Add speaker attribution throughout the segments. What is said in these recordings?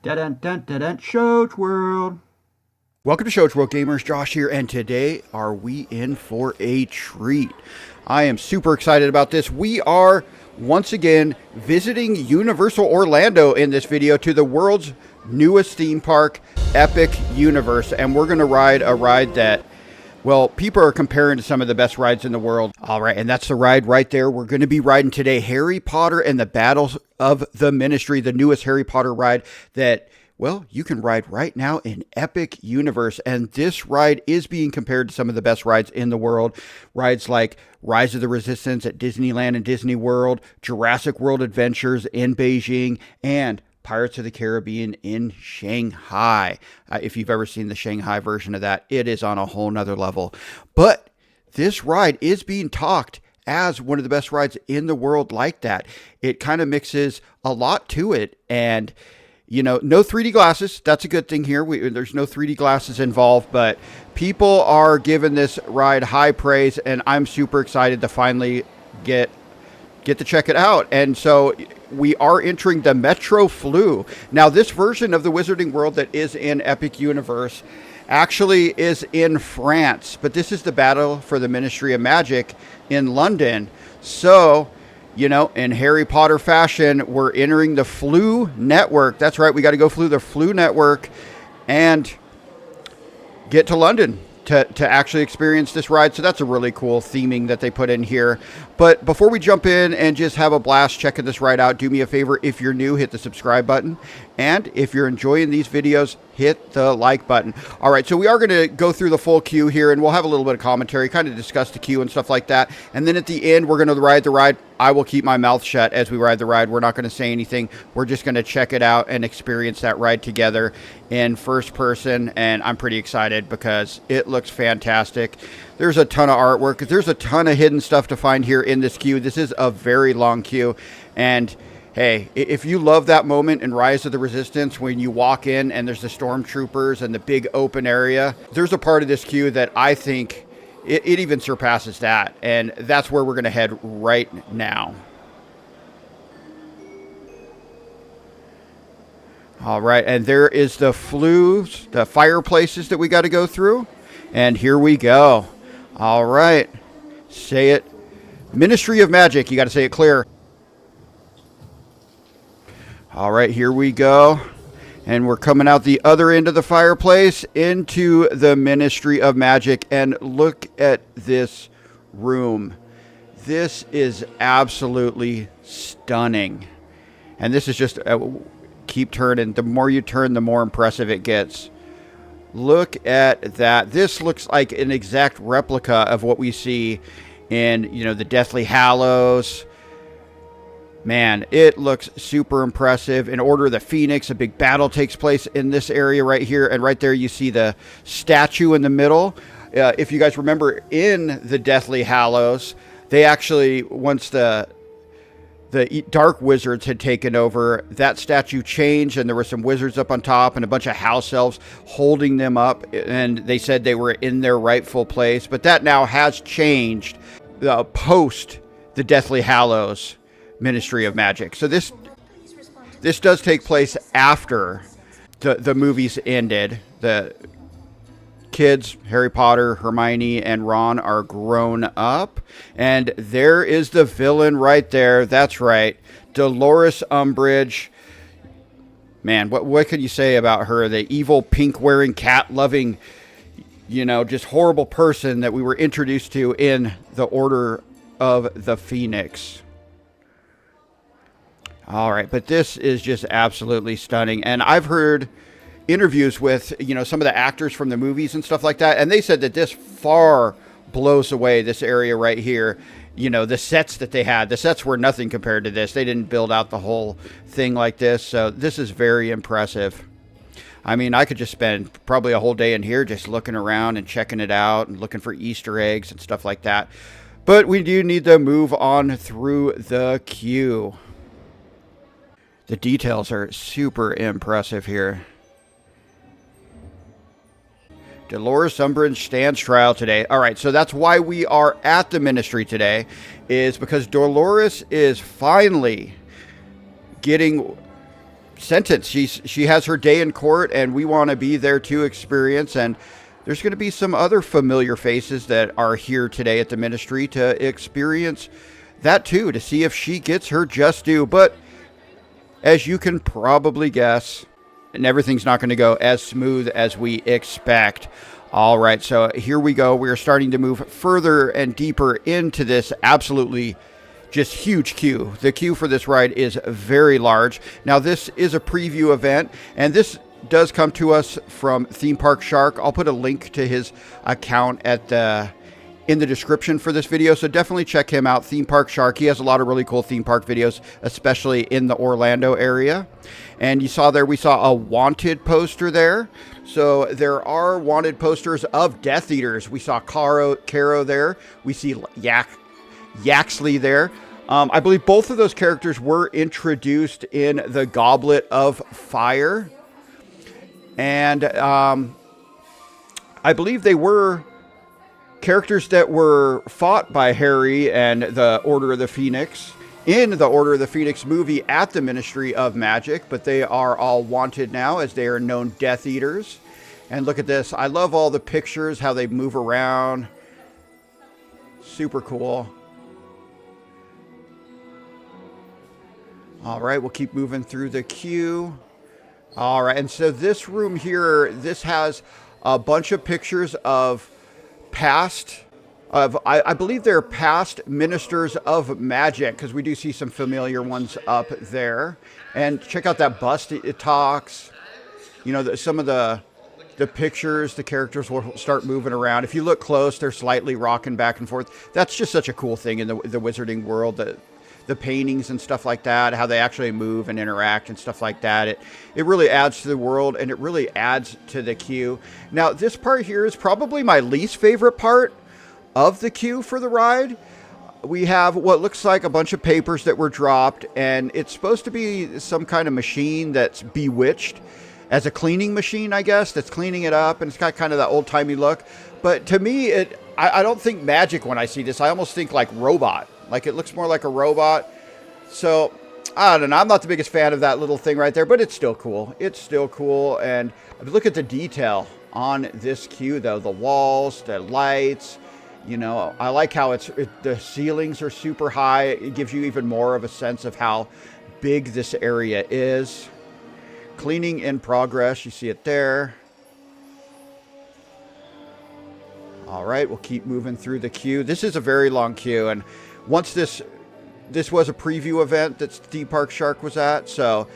Speaker 1: Dun-dun-dun-dun-dun, Shoach World.
Speaker 2: Welcome to Shoach World Gamers, Josh here, and today are we in for a treat. I am super excited about this. We are once again visiting Universal Orlando in this video to the world's newest theme park, Epic Universe, and we're going to ride a ride that, well, people are comparing to some of the best rides in the world. All right, and that's the ride right there. We're going to be riding today Harry Potter and the Battles of the Ministry, the newest Harry Potter ride that, well, you can ride right now in Epic Universe. And this ride is being compared to some of the best rides in the world. Rides like Rise of the Resistance at Disneyland and Disney World, Jurassic World Adventures in Beijing, and Pirates of the Caribbean in Shanghai. If you've ever seen the Shanghai version of that, it is on a whole nother level. But this ride is being talked as one of the best rides in the world like that. It kind of mixes a lot to it, and you know, no 3D glasses. That's a good thing here. There's no 3D glasses involved, but people are giving this ride high praise, and I'm super excited to finally get to check it out. And so we are entering the Metro Flu. Now, this version of the Wizarding World that is in Epic Universe actually is in France, but this is the Battle for the Ministry of Magic in London. So, you know, in Harry Potter fashion, we're entering the Flu Network. That's right, we got to go through the Flu Network and get to London to actually experience this ride. So that's a really cool theming that they put in here. But before we jump in and just have a blast checking this ride out, do me a favor. If you're new, hit the subscribe button. And if you're enjoying these videos, hit the like button. All right, so we are going to go through the full queue here, and we'll have a little bit of commentary, kind of discuss the queue and stuff like that. And then at the end, we're going to ride the ride. I will keep my mouth shut as we ride the ride. We're not going to say anything. We're just going to check it out and experience that ride together in first person. And I'm pretty excited because it looks fantastic. There's a ton of artwork. There's a ton of hidden stuff to find here in this queue. This is a very long queue. And hey, if you love that moment in Rise of the Resistance when you walk in and there's the stormtroopers and the big open area, there's a part of this queue that I think it even surpasses that. And that's where we're going to head right now. All right, and there is the flues, the fireplaces that we got to go through. And here we go. All right, say it. Ministry of Magic, you got to say it clear. All right, here we go. And we're coming out the other end of the fireplace into the Ministry of Magic. And look at this room. This is absolutely stunning. And this is just, keep turning. The more you turn, the more impressive it gets. Look at that. This looks like an exact replica of what we see in, you know, the Deathly Hallows. Man, it looks super impressive. In Order of the Phoenix, a big battle takes place in this area right here. And right there you see the statue in the middle. If you guys remember, in the Deathly Hallows, they actually, once the Dark Wizards had taken over, that statue changed, and there were some wizards up on top and a bunch of house elves holding them up. And they said they were in their rightful place. But that now has changed post the Deathly Hallows Ministry of Magic. So this does take place after the movies ended. The kids, Harry Potter, Hermione, and Ron, are grown up. And there is the villain right there. That's right. Dolores Umbridge. Man, what can you say about her? The evil, pink-wearing, cat-loving, you know, just horrible person that we were introduced to in the Order of the Phoenix. All right, but this is just absolutely stunning. And I've heard interviews with, you know, some of the actors from the movies and stuff like that, and they said that this far blows away this area right here. You know, the sets that they had, the sets were nothing compared to this. They didn't build out the whole thing like this, so this is very impressive. I mean, I could just spend probably a whole day in here just looking around and checking it out and looking for Easter eggs and stuff like that. But we do need to move on through the queue. The details are super impressive here. Dolores Umbridge stands trial today. All right, so that's why we are at the ministry today, is because Dolores is finally getting sentenced. She has her day in court, and we want to be there to experience. And there's going to be some other familiar faces that are here today at the ministry to experience that too, to see if she gets her just due. But as you can probably guess, and everything's not going to go as smooth as we expect. All right, so here we go. We are starting to move further and deeper into this absolutely just huge queue. The queue for this ride is very large. Now, this is a preview event, and this does come to us from Theme Park Shark. I'll put a link to his account in the description for this video, so definitely check him out, Theme Park Shark. He has a lot of really cool theme park videos, especially in the Orlando area. And you saw there, we saw a wanted poster there. So there are wanted posters of Death Eaters. We saw Caro there. We see Yaxley there. I believe both of those characters were introduced in the Goblet of Fire. And I believe they were characters that were fought by Harry and the Order of the Phoenix in the Order of the Phoenix movie at the Ministry of Magic, but they are all wanted now as they are known Death Eaters. And look at this. I love all the pictures, how they move around. Super cool. All right, we'll keep moving through the queue. All right, and so this room here, this has a bunch of pictures of I believe they're past ministers of magic, because we do see some familiar ones up there. And check out that bust. It talks. You know, some of the pictures, the characters will start moving around. If you look close, they're slightly rocking back and forth. That's just such a cool thing in the wizarding world, the paintings and stuff like that, how they actually move and interact and stuff like that. It really adds to the world, and it really adds to the queue. Now, this part here is probably my least favorite part of the queue for the ride. We have what looks like a bunch of papers that were dropped, and it's supposed to be some kind of machine that's bewitched as a cleaning machine, I guess, that's cleaning it up, and it's got kind of that old-timey look. But to me, I don't think magic when I see this. I almost think like robot. Like, it looks more like a robot. So, I don't know. I'm not the biggest fan of that little thing right there, but it's still cool. It's still cool. And look at the detail on this queue, though. The walls, the lights. You know, I like how the ceilings are super high. It gives you even more of a sense of how big this area is. Cleaning in progress. You see it there. All right, we'll keep moving through the queue. This is a very long queue, and once this was a preview event that Theme Park Shark was at, so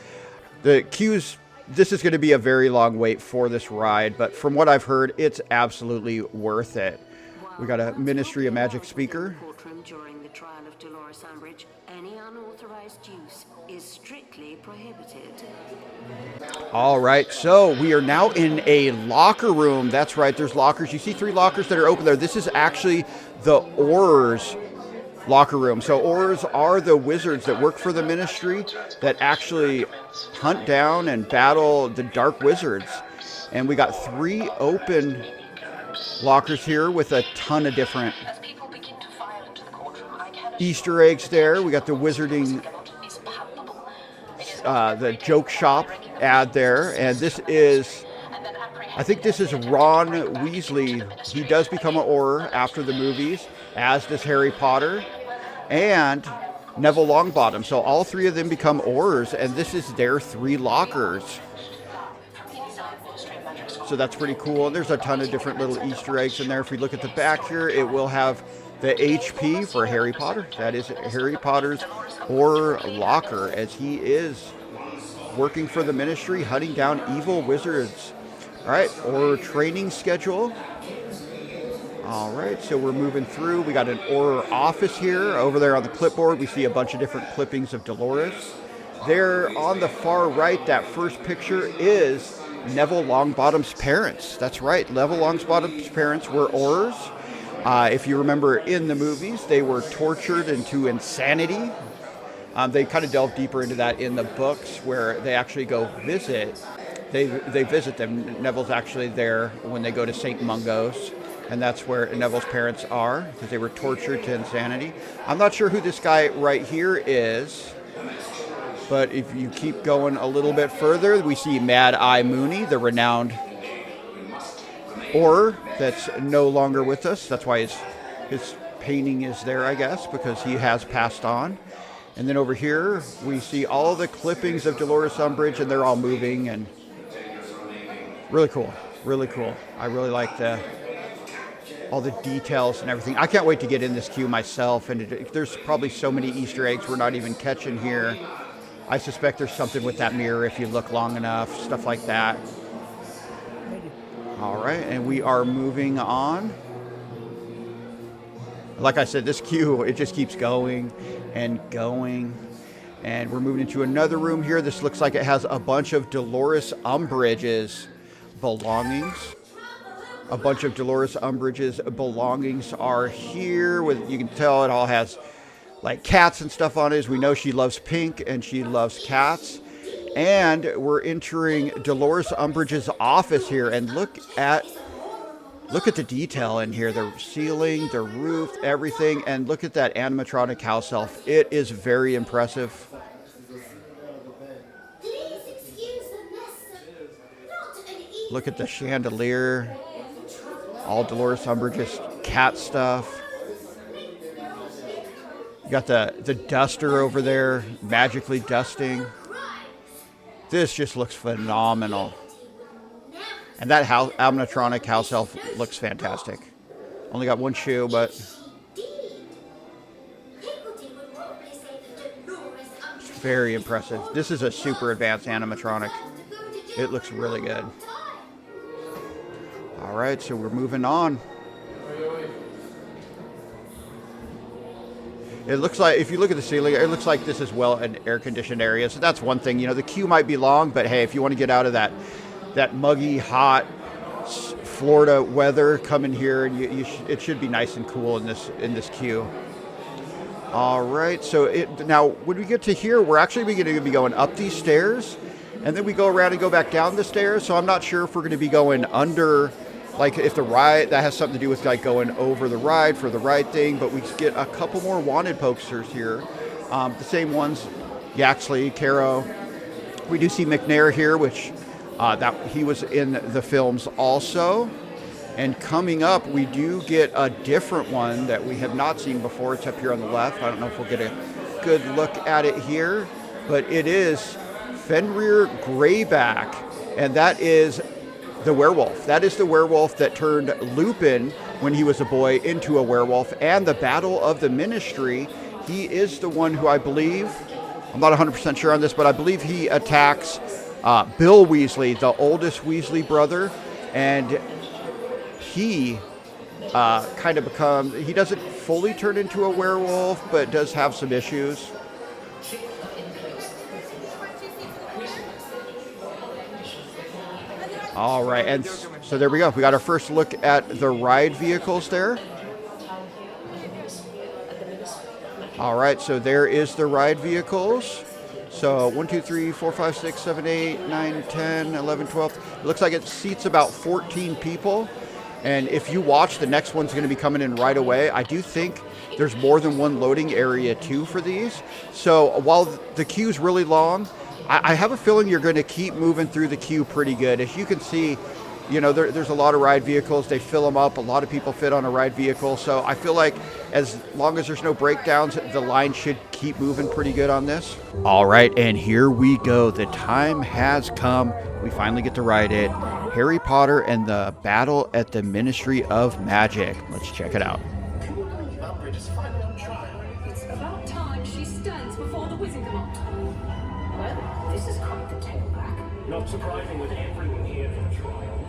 Speaker 2: the queues, this is going to be a very long wait for this ride, but from what I've heard, it's absolutely worth it. We got a Ministry of Magic speaker.
Speaker 1: During the trial of Dolores Umbridge, any unauthorized use is strictly prohibited.
Speaker 2: All right, so we are now in a locker room. That's right, there's lockers. You see 3 lockers that are open there. This is actually the Auror's locker room. So Aurors are the wizards that work for the ministry that actually hunt down and battle the dark wizards. And we got 3 open lockers here with a ton of different Easter eggs there. We got the wizarding, the joke shop ad there. And this is, I think this is Ron Weasley. He does become an Auror after the movies, as does Harry Potter and Neville Longbottom. So all 3 of them become Aurors, and this is their 3 lockers. So that's pretty cool. And there's a ton of different little Easter eggs in there. If we look at the back here, it will have the HP for Harry Potter. That is Harry Potter's Auror locker, as he is working for the ministry, hunting down evil wizards. All right, Auror training schedule. All right, so we're moving through. We got an Auror office here. Over there on the clipboard, we see a bunch of different clippings of Dolores. There on the far right, that first picture is Neville Longbottom's parents. That's right, Neville Longbottom's parents were Aurors. If you remember in the movies, they were tortured into insanity. They kind of delve deeper into that in the books, where they actually go visit. They visit them. Neville's actually there when they go to St. Mungo's, and that's where Neville's parents are, because they were tortured to insanity. I'm not sure who this guy right here is. But if you keep going a little bit further, we see Mad Eye Mooney, the renowned Auror that's no longer with us. That's why his painting is there, I guess, because he has passed on. And then over here, we see all the clippings of Dolores Umbridge, and they're all moving, and really cool, really cool. I really like all the details and everything. I can't wait to get in this queue myself, and there's probably so many Easter eggs we're not even catching here. I suspect there's something with that mirror if you look long enough, stuff like that. All right, and we are moving on. Like I said, this queue, it just keeps going and going. And we're moving into another room here. This looks like it has a bunch of Dolores Umbridge's belongings. A bunch of Dolores Umbridge's belongings are here. You can tell it all has like cats and stuff on it. As we know, she loves pink and she loves cats. And we're entering Dolores Umbridge's office here, and look at the detail in here. The ceiling, the roof, everything, and look at that animatronic house elf. It is very impressive. Look at the chandelier. All Dolores Umbridge's cat stuff. You got the duster over there, magically dusting. This just looks phenomenal. And that animatronic house elf looks fantastic. Only got one shoe, but it's very impressive. This is a super advanced animatronic. It looks really good. All right, so we're moving on. It looks like, if you look at the ceiling, it looks like this is well an air-conditioned area. So that's one thing. You know, the queue might be long, but hey, if you want to get out of that muggy, hot Florida weather, come in here, and it should be nice and cool in this queue. All right, so now when we get to here, we're actually going to be going up these stairs, and then we go around and go back down the stairs. So I'm not sure if we're going to be going under. Like if the ride, that has something to do with like going over the ride for the ride thing, but we get a couple more wanted posters here. The same ones, Yaxley, Caro. We do see McNair here, which that he was in the films also. And coming up, we do get a different one that we have not seen before. It's up here on the left. I don't know if we'll get a good look at it here, but it is Fenrir Greyback, and that is the werewolf. That is the werewolf that turned Lupin, when he was a boy, into a werewolf. And the Battle of the Ministry, he is the one who I believe, I'm not 100% sure on this, but I believe he attacks Bill Weasley, the oldest Weasley brother. And he kind of becomes, he doesn't fully turn into a werewolf, but does have some issues. All right, and so there we go. We got our first look at the ride vehicles there. All right, so there is the ride vehicles. So 1, 2, 3, 4, 5, 6, 7, 8, 9, 10, 11, 12. It looks like it seats about 14 people. And if you watch, the next one's going to be coming in right away. I do think there's more than one loading area too for these. So while the queue's really long, I have a feeling you're going to keep moving through the queue pretty good. As you can see, you know, there's a lot of ride vehicles. They fill them up. A lot of people fit on a ride vehicle. So I feel like as long as there's no breakdowns, the line should keep moving pretty good on this. All right, and here we go. The time has come. We finally get to ride it. Harry Potter and the Battle at the Ministry of Magic. Let's check it out.
Speaker 3: It's about time she stands before the Wizard Club. Well, this is quite the tailback.
Speaker 4: Not surprising with everyone here for the trial.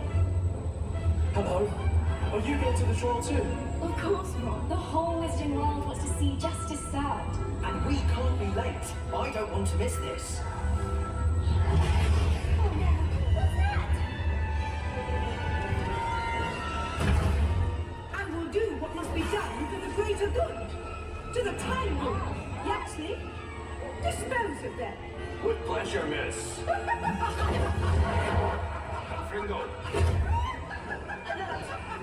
Speaker 4: Hello? Are you going to the trial too?
Speaker 3: Of course, Ron. The whole Wizarding world wants to see justice served.
Speaker 5: And we can't be late. I don't want to miss this.
Speaker 3: Oh no, what's that? I will do what must be done for the greater good. To the time room. Yaxley, dispose of them.
Speaker 4: With pleasure, miss. Fringo.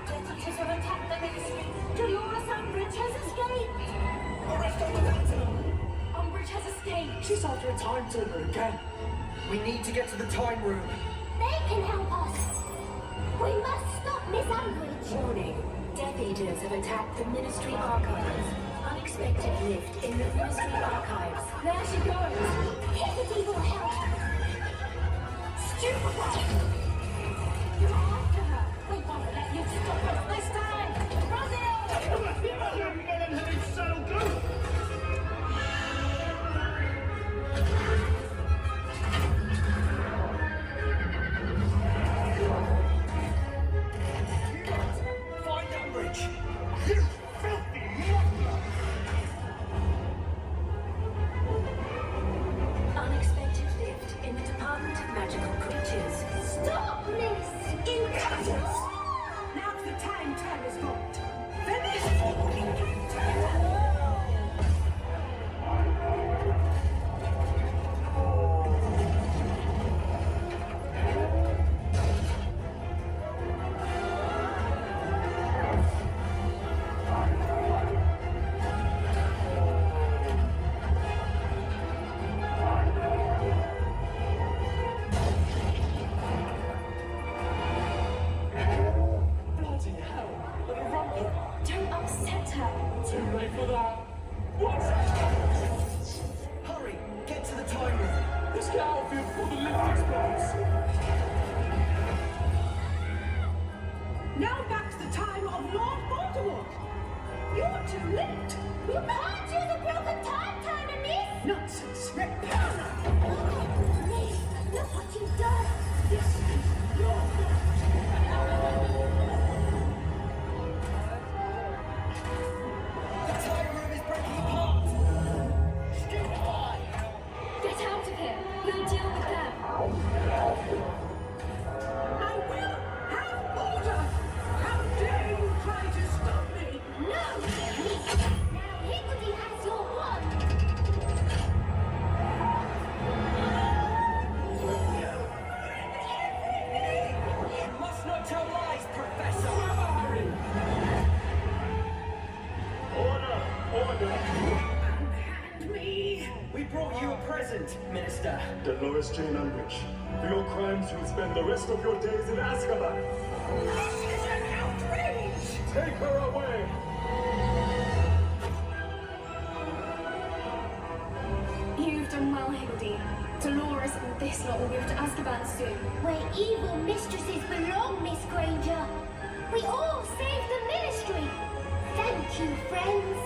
Speaker 3: Destitutes have attacked the ministry. Dolores Umbridge has escaped.
Speaker 5: Arrest all of that.
Speaker 3: Umbridge has escaped.
Speaker 5: She's after a time
Speaker 4: Start over again.
Speaker 5: We need to get to the time room.
Speaker 6: They can help us. We must stop Miss Umbridge.
Speaker 3: Warning. Death Eaters have attacked the Ministry Archives. Unexpected lift in the Ministry Archives. There she goes.
Speaker 6: Hesitate will help.
Speaker 3: Stupefy! You're after her. We won't let you stop us this time. Brazil!
Speaker 5: Find Umbridge.
Speaker 4: You filthy monkey!
Speaker 3: Unexpected lift in the Department of Magical Creatures.
Speaker 6: Stop, Miss! Intelligence!
Speaker 3: Now's the time has got. Finish!
Speaker 4: Bloody hell! Let her run for it!
Speaker 3: Don't upset her.
Speaker 4: Too late for that! What?
Speaker 5: Hurry, get to the time room.
Speaker 4: Let's get out of here before the lift explodes!
Speaker 3: Now back to the time of Lord Voldemort. You're too late.
Speaker 6: You can't use a broken time timer, Miss!
Speaker 3: Nonsense. Repel.
Speaker 6: Miss, look what you've done!
Speaker 3: This is your fault.
Speaker 5: The time room is breaking apart.
Speaker 6: Get out of here! We'll deal with them!
Speaker 3: I will have order. How dare you try to stop me?
Speaker 6: No! Now Higgledy has your wand!
Speaker 5: You must not tell lies, Professor.
Speaker 4: Order! Order!
Speaker 3: Hand me.
Speaker 5: We brought you a present, Minister.
Speaker 4: Dolores Jane Umbridge, for your crimes you will spend the rest of your days in Azkaban.
Speaker 3: This is an outrage.
Speaker 4: Take her away!
Speaker 7: You've done well, Higgledy. Dolores and this lot will be off to Azkaban soon.
Speaker 6: Where evil mistresses belong, Miss Granger! We all saved the Ministry! Thank you, friends!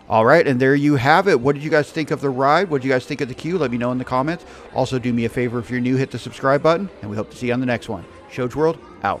Speaker 2: All right, and there you have it. What did you guys think of the ride? What did you guys think of the queue? Let me know in the comments. Also, do me a favor if you're new, hit the subscribe button, and we hope to see you on the next one. Shows World, out.